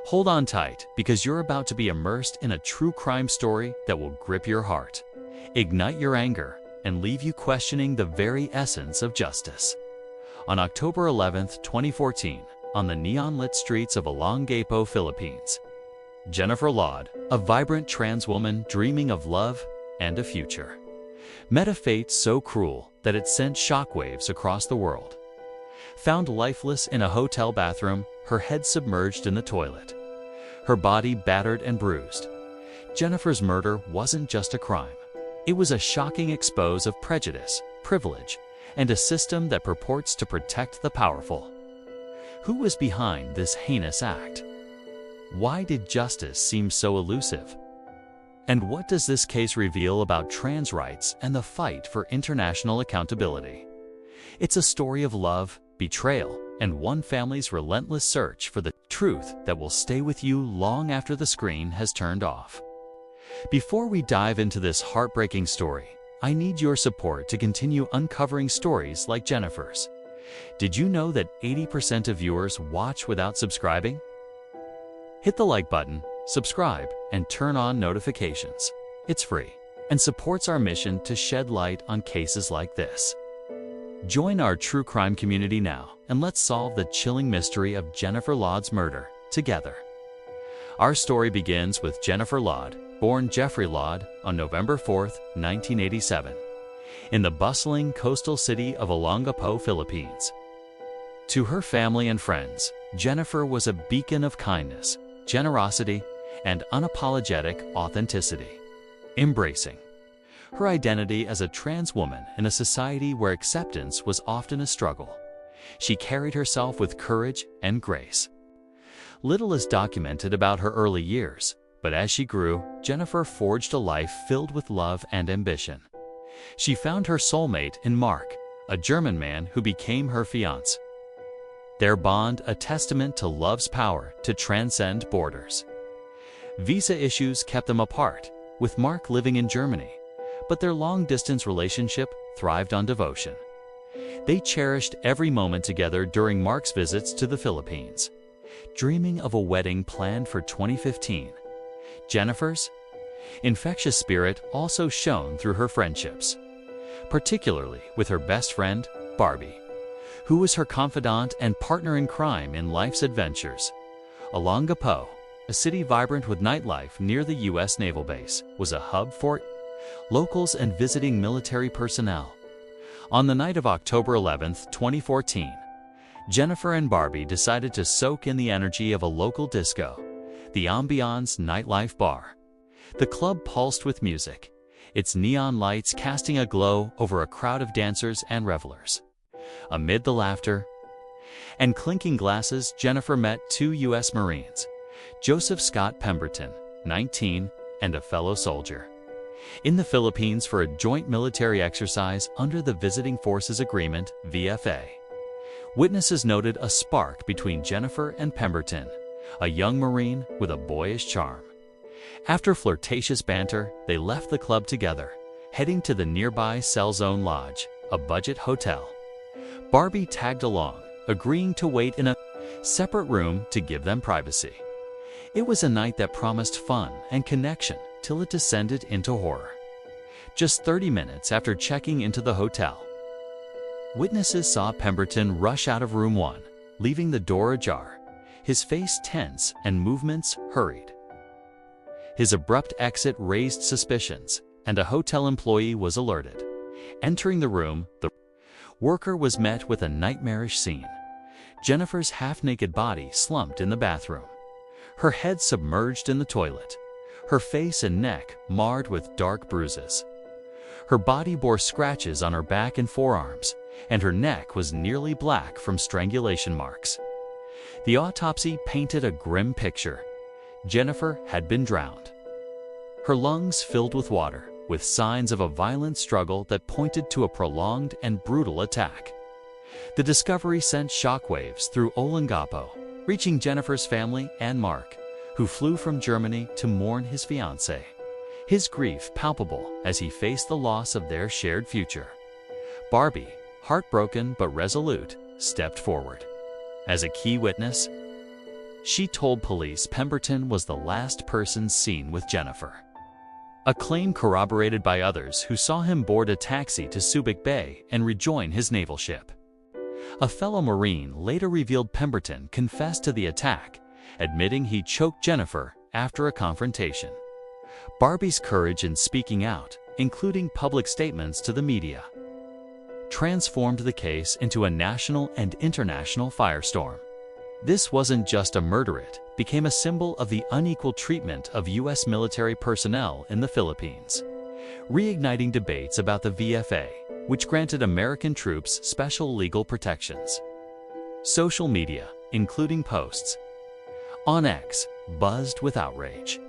Hold on tight, because you're about to be immersed in a true crime story that will grip your heart, ignite your anger, and leave you questioning the very essence of justice. On October 11, 2014, on the neon-lit streets of Olongapo, Philippines, Jennifer Laude, a vibrant trans woman dreaming of love and a future, met a fate so cruel that it sent shockwaves across the world. Found lifeless in a hotel bathroom, her head submerged in the toilet, her body battered and bruised, Jennifer's murder wasn't just a crime. It was a shocking expose of prejudice, privilege, and a system that purports to protect the powerful. Who was behind this heinous act? Why did justice seem so elusive? And what does this case reveal about trans rights and the fight for international accountability? It's a story of love, betrayal, and one family's relentless search for the truth that will stay with you long after the screen has turned off. Before we dive into this heartbreaking story, I need your support to continue uncovering stories like Jennifer's. Did you know that 80% of viewers watch without subscribing? Hit the like button, subscribe, and turn on notifications. It's free and supports our mission to shed light on cases like this. Join our true crime community now, and let's solve the chilling mystery of Jennifer Laude's murder together. Our story begins with Jennifer Laude, born Jeffrey Laude on November 4, 1987, in the bustling coastal city of Olongapo, Philippines. To her family and friends, Jennifer was a beacon of kindness, generosity, and unapologetic authenticity, embracing her identity as a trans woman in a society where acceptance was often a struggle. She carried herself with courage and grace. Little is documented about her early years, but as she grew, Jennifer forged a life filled with love and ambition. She found her soulmate in Mark, a German man who became her fiancé. Their bond a testament to love's power to transcend borders. Visa issues kept them apart, with Mark living in Germany, but their long-distance relationship thrived on devotion. They cherished every moment together during Mark's visits to the Philippines, dreaming of a wedding planned for 2015. Jennifer's infectious spirit also shone through her friendships, particularly with her best friend, Barbie, who was her confidant and partner in crime in life's adventures. Olongapo, a city vibrant with nightlife near the U.S. Naval Base, was a hub for locals and visiting military personnel. On the night of October 11, 2014, Jennifer and Barbie decided to soak in the energy of a local disco, the Ambiance nightlife bar. The club pulsed with music, its neon lights casting a glow over a crowd of dancers and revelers. Amid the laughter and clinking glasses, Jennifer met two U.S. Marines, Joseph Scott Pemberton, 19, and a fellow soldier, in the Philippines for a joint military exercise under the Visiting Forces Agreement, VFA. Witnesses noted a spark between Jennifer and Pemberton, a young Marine with a boyish charm. After flirtatious banter, they left the club together, heading to the nearby Cell Zone Lodge, a budget hotel. Barbie tagged along, agreeing to wait in a separate room to give them privacy. It was a night that promised fun and connection till it descended into horror. Just 30 minutes after checking into the hotel, witnesses saw Pemberton rush out of room 1, leaving the door ajar, his face tense and movements hurried. His abrupt exit raised suspicions, and a hotel employee was alerted. Entering the room, the worker was met with a nightmarish scene. Jennifer's half-naked body slumped in the bathroom, her head submerged in the toilet, her face and neck marred with dark bruises. Her body bore scratches on her back and forearms, and her neck was nearly black from strangulation marks. The autopsy painted a grim picture. Jennifer had been drowned, her lungs filled with water, with signs of a violent struggle that pointed to a prolonged and brutal attack. The discovery sent shockwaves through Olongapo, reaching Jennifer's family and Mark, who flew from Germany to mourn his fiancée, his grief palpable as he faced the loss of their shared future. Barbie, heartbroken but resolute, stepped forward. As a key witness, she told police Pemberton was the last person seen with Jennifer. A claim corroborated by others who saw him board a taxi to Subic Bay and rejoin his naval ship. A fellow Marine later revealed Pemberton confessed to the attack, admitting he choked Jennifer after a confrontation. Barbie's courage in speaking out, including public statements to the media, transformed the case into a national and international firestorm. This wasn't just a murder, it became a symbol of the unequal treatment of U.S. military personnel in the Philippines, reigniting debates about the VFA, which granted American troops special legal protections. Social media, including posts on X, buzzed with outrage,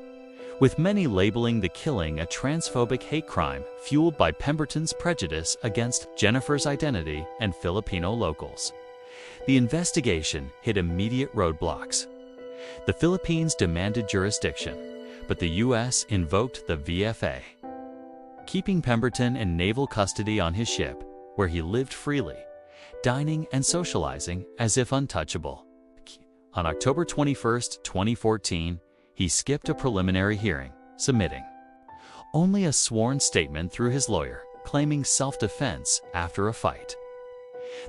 with many labeling the killing a transphobic hate crime fueled by Pemberton's prejudice against Jennifer's identity and Filipino locals. The investigation hit immediate roadblocks. The Philippines demanded jurisdiction, but the U.S. invoked the VFA, keeping Pemberton in naval custody on his ship, where he lived freely, dining and socializing as if untouchable. On October 21, 2014, he skipped a preliminary hearing, submitting only a sworn statement through his lawyer, claiming self-defense after a fight.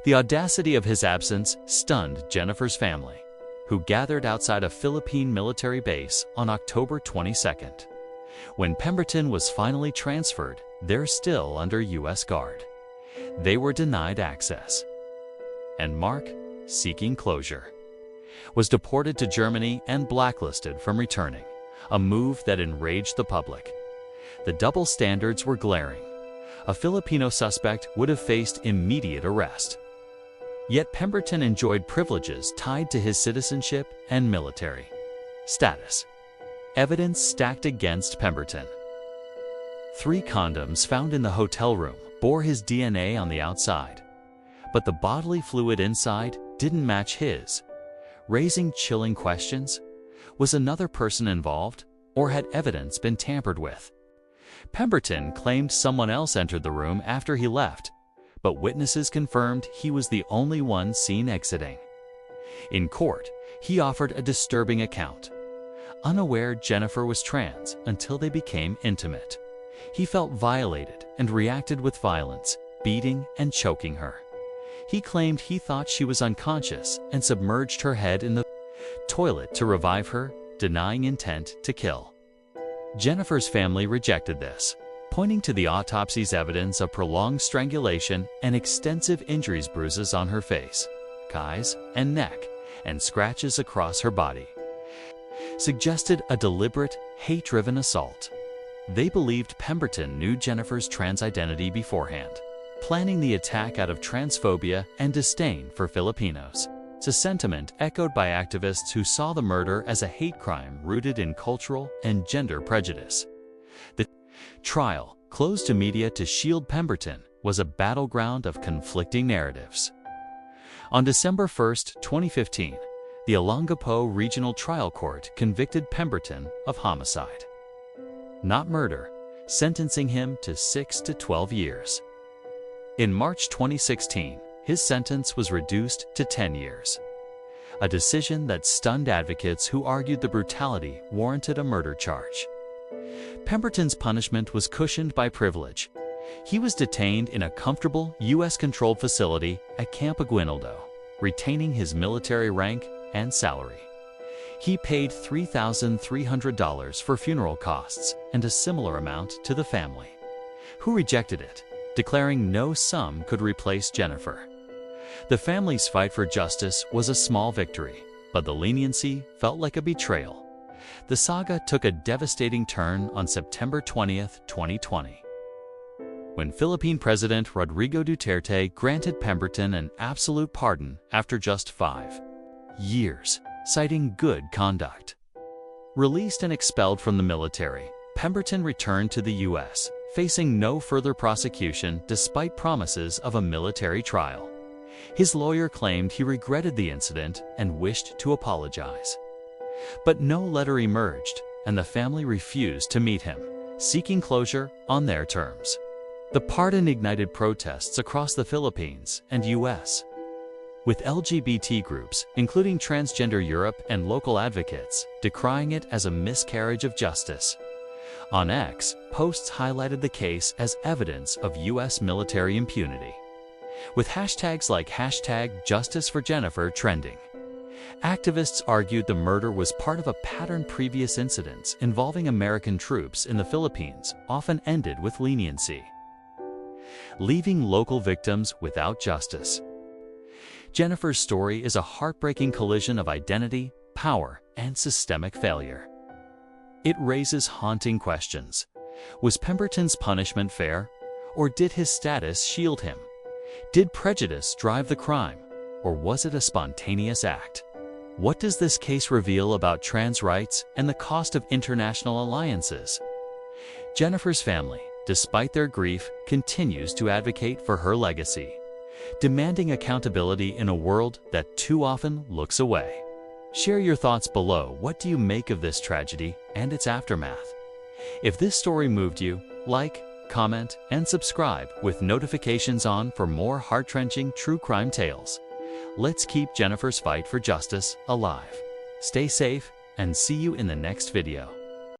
The audacity of his absence stunned Jennifer's family, who gathered outside a Philippine military base on October 22nd. When Pemberton was finally transferred, they're still under U.S. guard. They were denied access. And Mark, seeking closure, was deported to Germany and blacklisted from returning, a move that enraged the public. The double standards were glaring. A Filipino suspect would have faced immediate arrest. Yet Pemberton enjoyed privileges tied to his citizenship and military status. Evidence stacked against Pemberton. 3 condoms found in the hotel room bore his DNA on the outside, but the bodily fluid inside didn't match his, raising chilling questions. Was another person involved, or had evidence been tampered with? Pemberton claimed someone else entered the room after he left, but witnesses confirmed he was the only one seen exiting. In court, he offered a disturbing account, unaware Jennifer was trans until they became intimate. He felt violated and reacted with violence, beating and choking her. He claimed he thought she was unconscious and submerged her head in the toilet to revive her, denying intent to kill. Jennifer's family rejected this, pointing to the autopsy's evidence of prolonged strangulation and extensive injuries, bruises on her face, eyes, and neck, and scratches across her body, suggested a deliberate, hate-driven assault. They believed Pemberton knew Jennifer's trans identity beforehand, planning the attack out of transphobia and disdain for Filipinos. It's a sentiment echoed by activists who saw the murder as a hate crime rooted in cultural and gender prejudice. The trial, closed to media to shield Pemberton, was a battleground of conflicting narratives. On December 1, 2015, the Olongapo Regional Trial Court convicted Pemberton of homicide, not murder, sentencing him to 6 to 12 years. In March 2016, his sentence was reduced to 10 years, a decision that stunned advocates who argued the brutality warranted a murder charge. Pemberton's punishment was cushioned by privilege. He was detained in a comfortable, U.S.-controlled facility at Camp Aguinaldo, retaining his military rank and salary. He paid $3,300 for funeral costs and a similar amount to the family, who rejected it, declaring no sum could replace Jennifer. The family's fight for justice was a small victory, but the leniency felt like a betrayal. The saga took a devastating turn on September 20, 2020, when Philippine President Rodrigo Duterte granted Pemberton an absolute pardon after just 5 years, citing good conduct. Released and expelled from the military, Pemberton returned to the U.S., facing no further prosecution despite promises of a military trial. His lawyer claimed he regretted the incident and wished to apologize. But no letter emerged, and the family refused to meet him, seeking closure on their terms. The pardon ignited protests across the Philippines and U.S., with LGBT groups, including Transgender Europe and local advocates, decrying it as a miscarriage of justice. On X, posts highlighted the case as evidence of U.S. military impunity, with hashtags like #JusticeForJennifer trending. Activists argued the murder was part of a pattern. Previous incidents involving American troops in the Philippines often ended with leniency, leaving local victims without justice. Jennifer's story is a heartbreaking collision of identity, power, and systemic failure. It raises haunting questions. Was Pemberton's punishment fair? Or did his status shield him? Did prejudice drive the crime? Or was it a spontaneous act? What does this case reveal about trans rights and the cost of international alliances? Jennifer's family, despite their grief, continues to advocate for her legacy, demanding accountability in a world that too often looks away. Share your thoughts below. What do you make of this tragedy and its aftermath? If this story moved you, like, comment, and subscribe with notifications on for more heart-wrenching true crime tales. Let's keep Jennifer's fight for justice alive. Stay safe and see you in the next video.